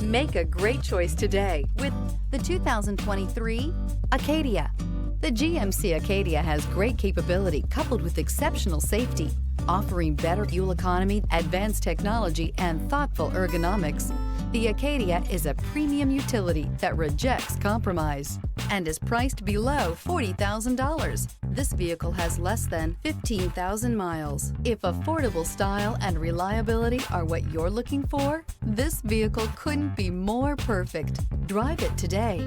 Make a great choice today with the 2023 Acadia. The GMC Acadia has great capability coupled with exceptional safety, offering better fuel economy, advanced technology, and thoughtful ergonomics. The Acadia is a premium utility that rejects compromise and is priced below $40,000. This vehicle has less than 15,000 miles. If affordable style and reliability are what you're looking for, this vehicle couldn't be more perfect. Drive it today.